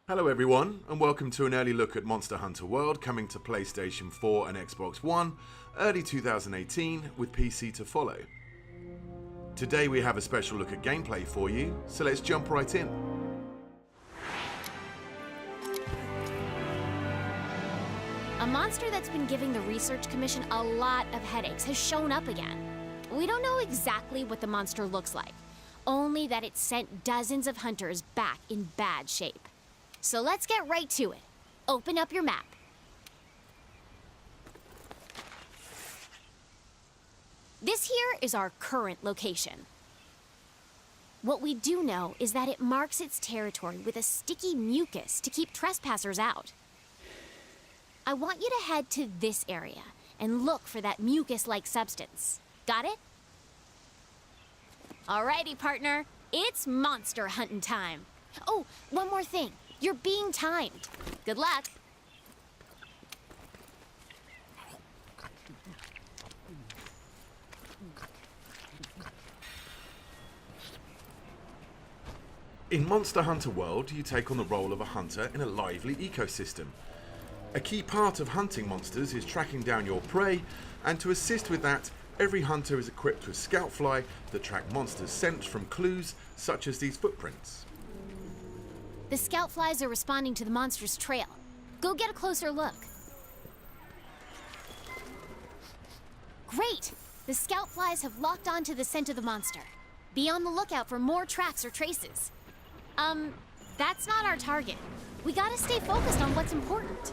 Hello everyone, and welcome to an early look at Monster Hunter World coming to PlayStation 4 and Xbox One, early 2018, with PC to follow. Today we have a special look at gameplay for you, so let's jump right in. A monster that's been giving the Research Commission a lot of headaches has shown up again. We don't know exactly what the monster looks like, only that it sent dozens of hunters back in bad shape. So let's get right to it. Open up your map. This here is our current location. What we do know is that it marks its territory with a sticky mucus to keep trespassers out. I want you to head to this area and look for that mucus-like substance. Got it? Alrighty, partner. It's monster hunting time. Oh, one more thing. You're being timed. Good luck. In Monster Hunter World, you take on the role of a hunter in a lively ecosystem. A key part of hunting monsters is tracking down your prey, and to assist with that, every hunter is equipped with scout fly that track monsters' scent from clues such as these footprints. The scout flies are responding to the monster's trail. Go get a closer look. Great! The scout flies have locked onto the scent of the monster. Be on the lookout for more tracks or traces. That's not our target. We gotta stay focused on what's important.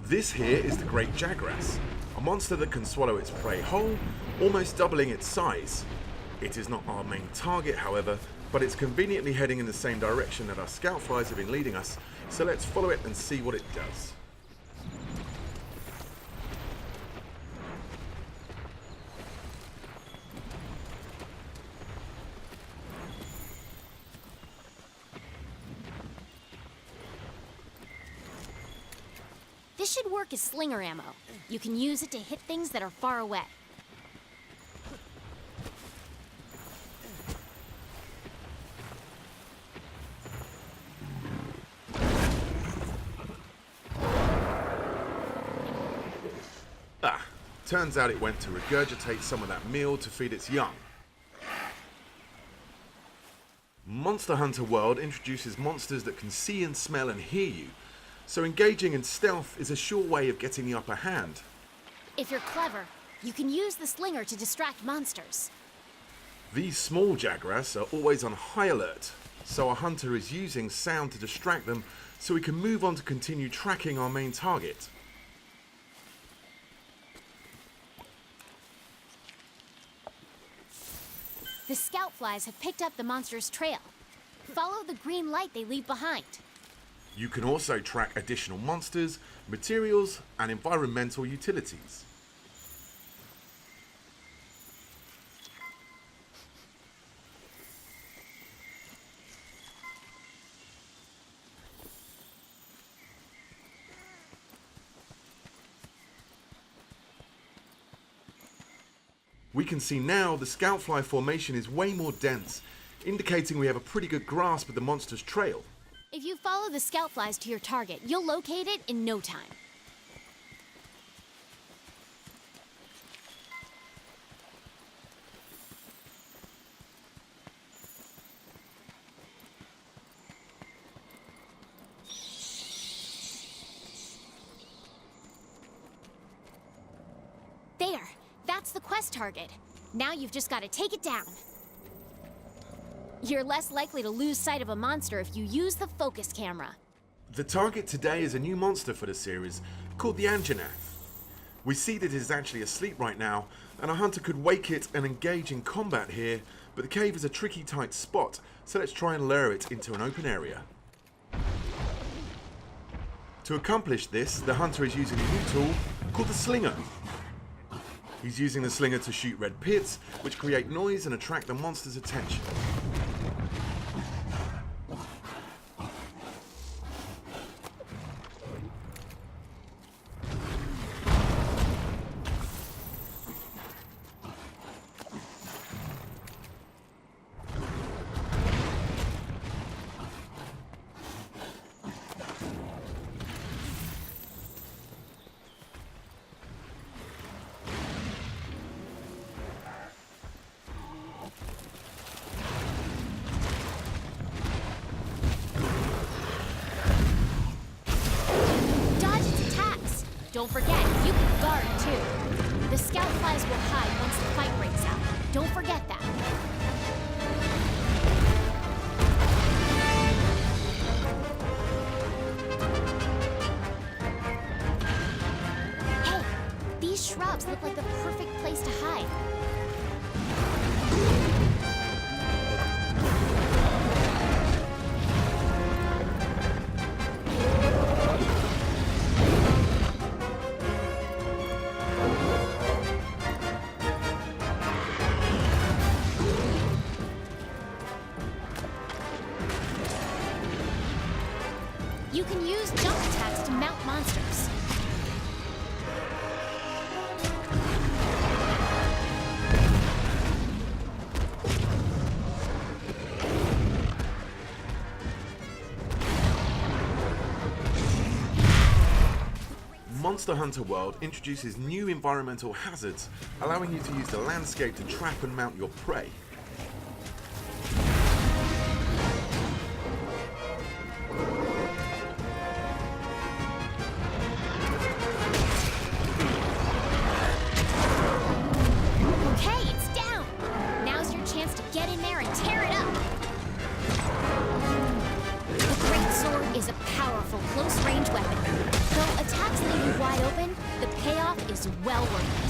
This here is the Great Jagras, a monster that can swallow its prey whole, almost doubling its size. It is not our main target, however, but it's conveniently heading in the same direction that our scout flies have been leading us, so let's follow it and see what it does. This should work as slinger ammo. You can use it to hit things that are far away. Turns out it went to regurgitate some of that meal to feed its young. Monster Hunter World introduces monsters that can see and smell and hear you, so engaging in stealth is a sure way of getting the upper hand. If you're clever, you can use the slinger to distract monsters. These small Jagras are always on high alert, so our hunter is using sound to distract them so we can move on to continue tracking our main target. The scout flies have picked up the monster's trail. Follow the green light they leave behind. You can also track additional monsters, materials, and environmental utilities. We can see now the scout fly formation is way more dense, indicating we have a pretty good grasp of the monster's trail. If you follow the scout flies to your target, you'll locate it in no time. There! That's the quest target. Now you've just got to take it down. You're less likely to lose sight of a monster if you use the focus camera. The target today is a new monster for the series, called the Anjanath. We see that it is actually asleep right now, and our hunter could wake it and engage in combat here, but the cave is a tricky tight spot, so let's try and lure it into an open area. To accomplish this, the hunter is using a new tool called the Slinger. He's using the Slinger to shoot red pits, which create noise and attract the monster's attention. Don't forget, you can guard too. The scout flies will hide once the fight breaks out. Don't forget that. Hey, these shrubs look like the perfect place to hide. You can use jump attacks to mount monsters. Monster Hunter World introduces new environmental hazards, allowing you to use the landscape to trap and mount your prey. Okay, it's down! Now's your chance to get in there and tear it up! The Great Sword is a powerful, close-range weapon. Though attacks leave you wide open, the payoff is well worth it.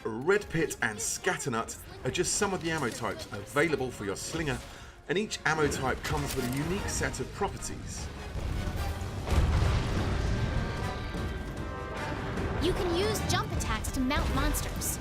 Red Pit and Scatternut are just some of the ammo types available for your slinger, and each ammo type comes with a unique set of properties. You can use jump attacks to mount monsters.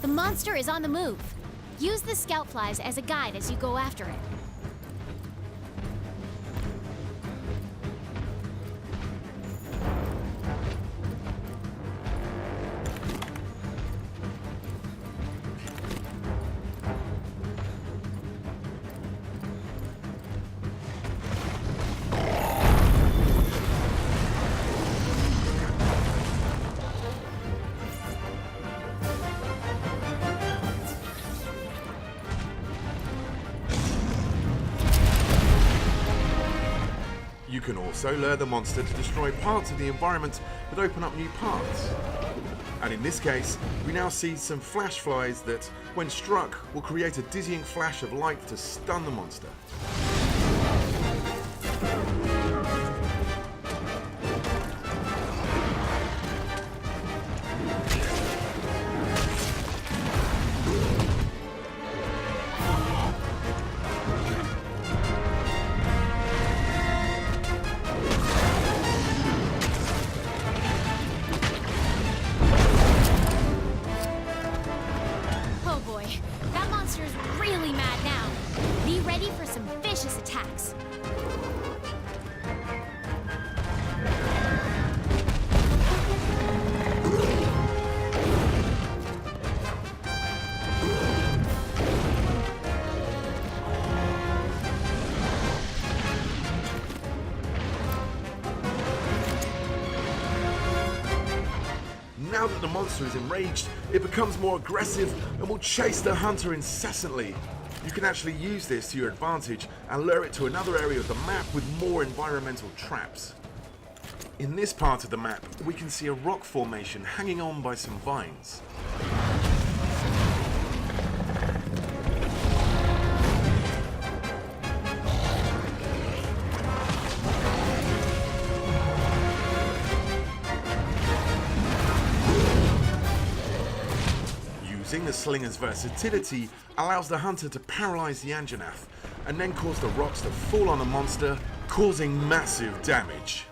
The monster is on the move. Use the scout flies as a guide as you go after it. You can also lure the monster to destroy parts of the environment that open up new paths. And in this case, we now see some flash flies that, when struck, will create a dizzying flash of light to stun the monster. Oh boy, that monster's really mad now. Be ready for some vicious attacks. Now that the monster is enraged, it becomes more aggressive and will chase the hunter incessantly. You can actually use this to your advantage and lure it to another area of the map with more environmental traps. In this part of the map, we can see a rock formation hanging on by some vines. using the slinger's versatility allows the hunter to paralyze the Anjanath and then cause the rocks to fall on the monster, causing massive damage.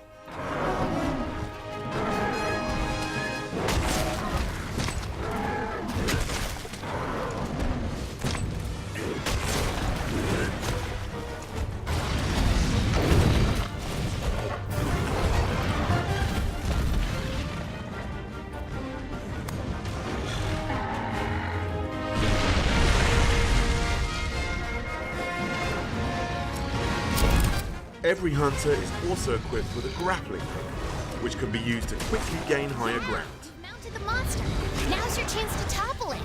Every hunter is also equipped with a grappling hook, which can be used to quickly gain higher ground. You've mounted the monster. Now's your chance to topple it.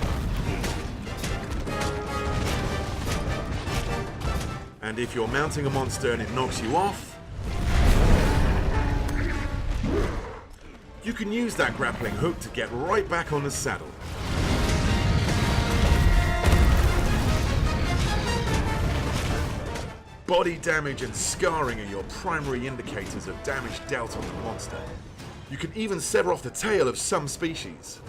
And if you're mounting a monster and it knocks you off, you can use that grappling hook to get right back on the saddle. Body damage and scarring are your primary indicators of damage dealt on the monster. You can even sever off the tail of some species.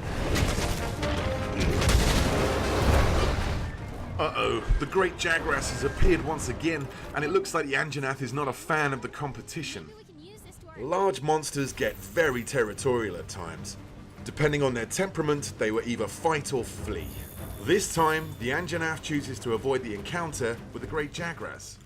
Uh-oh, the great Jagras has appeared once again, and it looks like the Anjanath is not a fan of the competition. Large monsters get very territorial at times. Depending on their temperament, they will either fight or flee. This time, the Anjanath chooses to avoid the encounter with the great Jagras.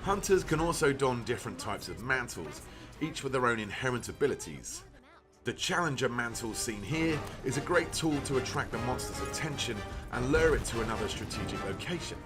Hunters can also don different types of mantles, each with their own inherent abilities. The Challenger mantle seen here is a great tool to attract the monster's attention and lure it to another strategic location.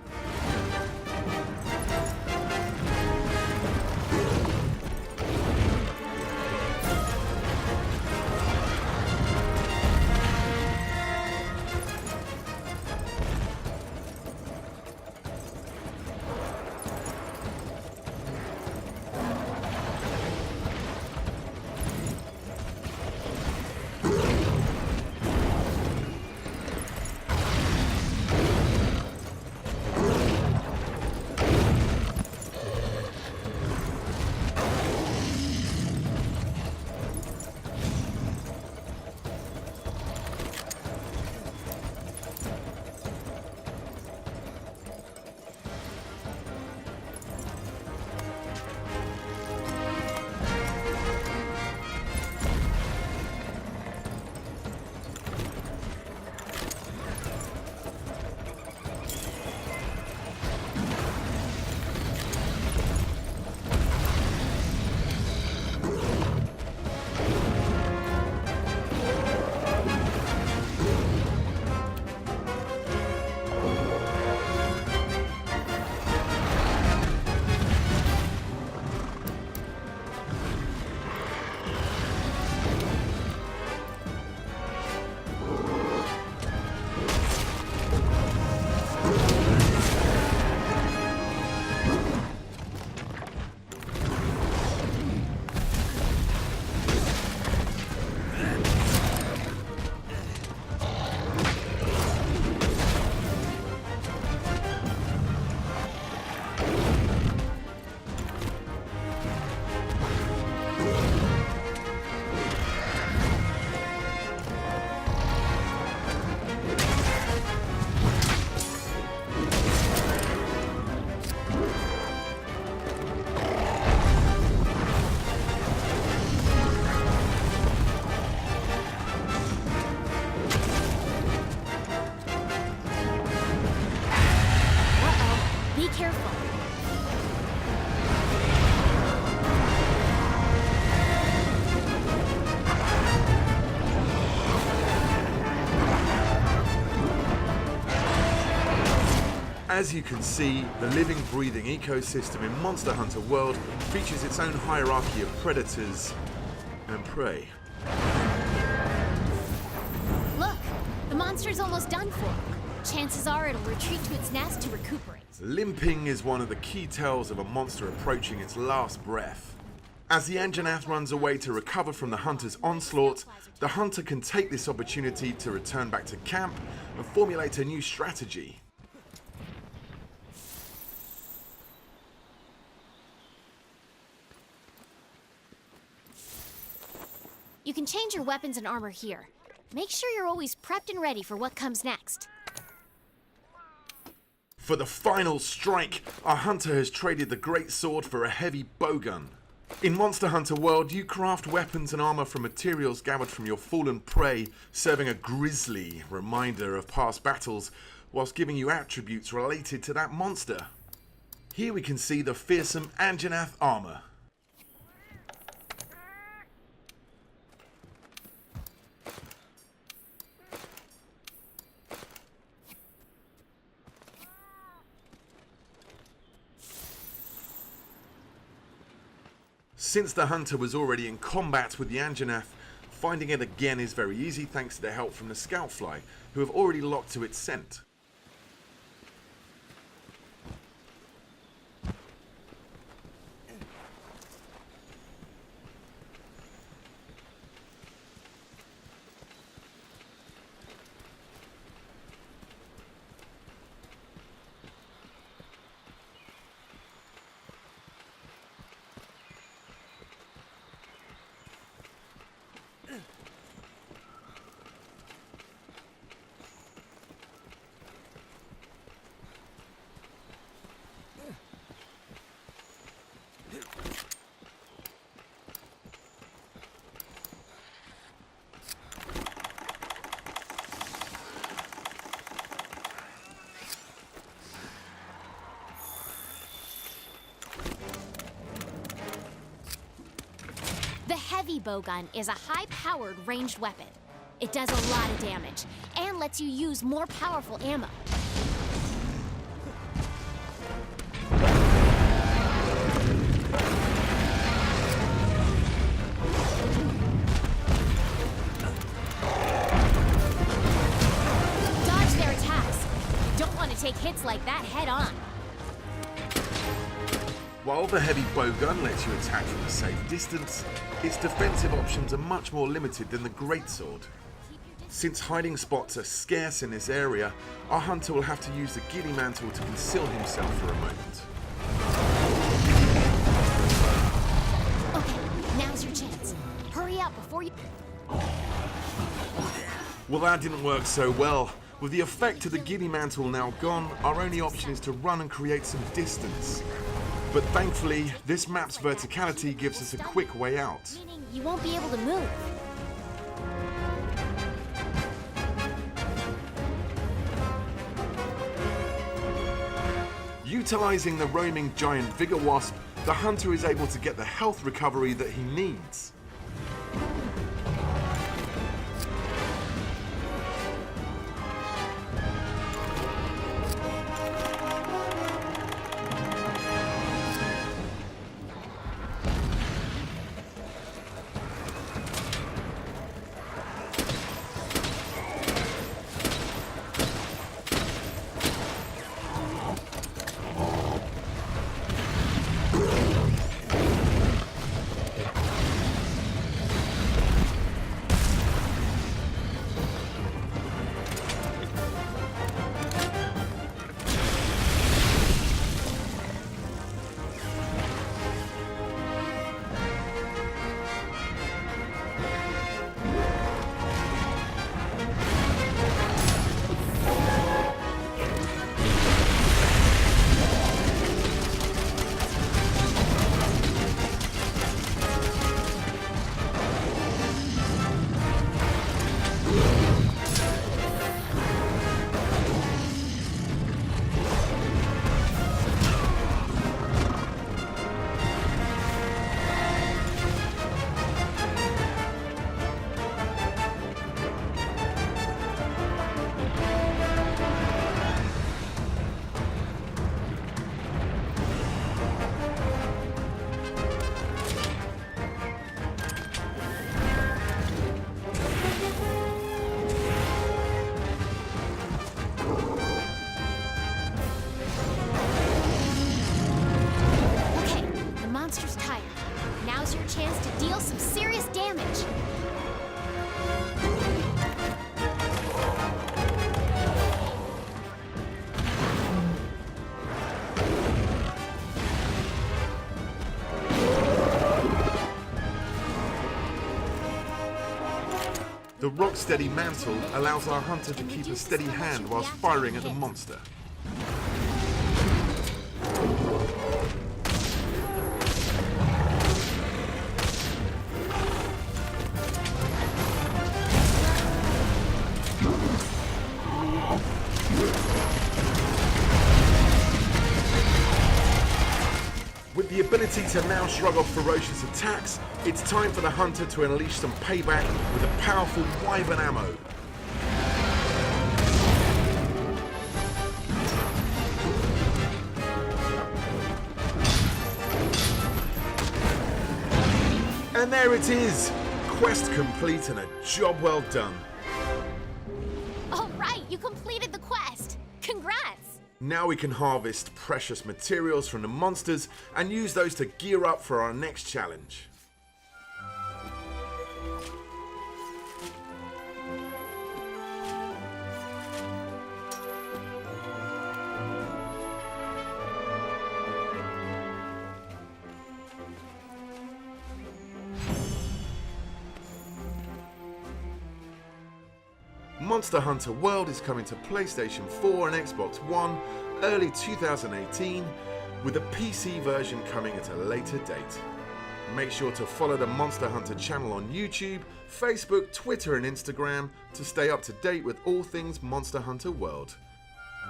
As you can see, the living, breathing ecosystem in Monster Hunter World features its own hierarchy of predators and prey. Look, the monster's almost done for. Chances are it'll retreat to its nest to recuperate. Limping is one of the key tells of a monster approaching its last breath. As the Anjanath runs away to recover from the hunter's onslaught, the hunter can take this opportunity to return back to camp and formulate a new strategy. You can change your weapons and armor here. Make sure you're always prepped and ready for what comes next. For the final strike, our hunter has traded the great sword for a heavy bowgun. In Monster Hunter World, you craft weapons and armor from materials gathered from your fallen prey, serving a grisly reminder of past battles, whilst giving you attributes related to that monster. Here we can see the fearsome Anjanath armor. Since the hunter was already in combat with the Anjanath, finding it again is very easy thanks to the help from the Scoutfly, who have already locked to its scent. The heavy bowgun is a high-powered ranged weapon. It does a lot of damage and lets you use more powerful ammo. Dodge their attacks. You don't want to take hits like that head on. While the heavy bowgun lets you attack from a safe distance, its defensive options are much more limited than the greatsword. Since hiding spots are scarce in this area, our hunter will have to use the Giddy Mantle to conceal himself for a moment. Okay, now's your chance. Hurry up before you... Well, that didn't work so well. With the effect of the Giddy Mantle now gone, our only option is to run and create some distance. But thankfully, this map's verticality gives us a quick way out. Meaning you won't be able to move. Utilizing the roaming giant Vigor Wasp, the hunter is able to get the health recovery that he needs. chance to deal some serious damage. The Rocksteady Mantle allows our hunter to keep a steady hand whilst firing at the monster. With the ability to now shrug off ferocious attacks, it's time for the hunter to unleash some payback with a powerful wyvern ammo. And there it is! Quest complete and a job well done. All right, you completed the quest. Congrats! Now we can harvest precious materials from the monsters and use those to gear up for our next challenge. Monster Hunter World is coming to PlayStation 4 and Xbox One early 2018, with a PC version coming at a later date. Make sure to follow the Monster Hunter channel on YouTube, Facebook, Twitter and Instagram to stay up to date with all things Monster Hunter World.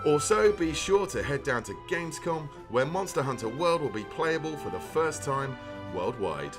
Also, be sure to head down to Gamescom, where Monster Hunter World will be playable for the first time worldwide.